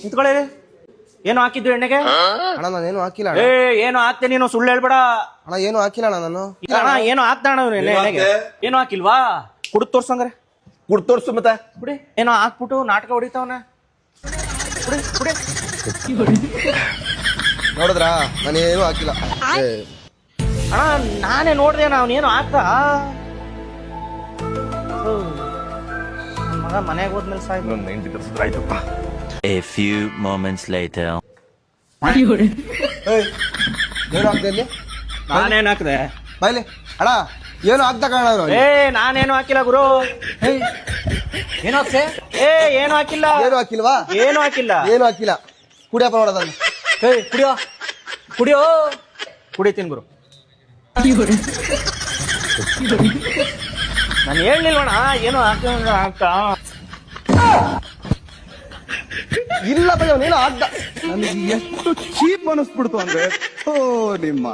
ನಿಂತ್ಕೊಳ್ಳಿ. ಏನು ಹಾಕಿದ್ದು ಎಣ್ಣೆಗೆ? ಅಣ್ಣ ನಾನೇನು ಹಾಕಿಲ್ಲ ಏನು ಹಾಕ್ತೆ ನೀನು, ಸುಳ್ಳು ಹೇಳ್ಬೇಡ ಅಣ್ಣ. ಏನು ಹಾಕಿಲ್ಲ ಅಣ್ಣ ನಾನು. ಇಲ್ಲ ಅಣ್ಣ, ಏನು ಹಾಕ್ದ ಅಣ್ಣ ಎಣ್ಣೆಗೆ? ಏನು ಹಾಕಿಲ್ವಾ? ಕುಡ್ ತೋರ್ಸಂಗ್ರೆ. ಕುಡ್ ತೋರ್ಸು ಮತ್ತೆ. ಕುಡಿ. ಏನೋ ಹಾಕ್ಬಿಟ್ಟು ನಾಟಕ ಹೊಡಿತಾವನ. ಕುಡಿ ಕುಡಿ. ನೋಡಿದ್ರಾ, ನಾನೇನು ಹಾಕಿಲ್ಲ. ಅಣ್ಣ ನಾನೇ ನೋಡ್ದೆ, ಅವನೇನು ಹಾಕ್ದ. ನನ್ನ ಮಗ ಮನೆಗೆ ಹೋದ್ಮೇಲೆ ಸಾಯ್ತು. ಆಯ್ತಪ್ಪ. A few moments later. ಏನು ಹಾಕ್ದೆ ಇಲ್ಲಿ? ನಾನೇನು ಹಾಕ್ದೆ? ಬಾಯ್ಲಿ ಅಣ್ಣ, ಏನು ಹಾಕ್ದ ಕಾಣ. ನಾನೇನು ಹಾಕಿಲ್ಲ ಗುರು. ಏನು ಹಾಕ್ತೆ? ಏನು ಹಾಕಿಲ್ಲ. ಏನು ಹಾಕಿಲ್ವಾ? ಏನು ಹಾಕಿಲ್ಲ. ಏನು ಹಾಕಿಲ್ಲ. ಕುಡಿಯಪ್ಪ ನೋಡೋದನ್ನ. ಕುಡಿಯೋ ಕುಡಿಯೋ. ಕುಡಿತೀನಿ ಗುರು. ನಾನು ಹೇಳಿಲ್ವಣ ಏನು ಹಾಕ. ಇಲ್ಲ ಭಯ, ನೀನು ಹಾಕ್ದ. ನನಗೆ ಎಷ್ಟು ಚೀಪ್ ಅನಿಸ್ಬಿಡ್ತು ಅಂದ್ರೆ ನಿಮ್ಮ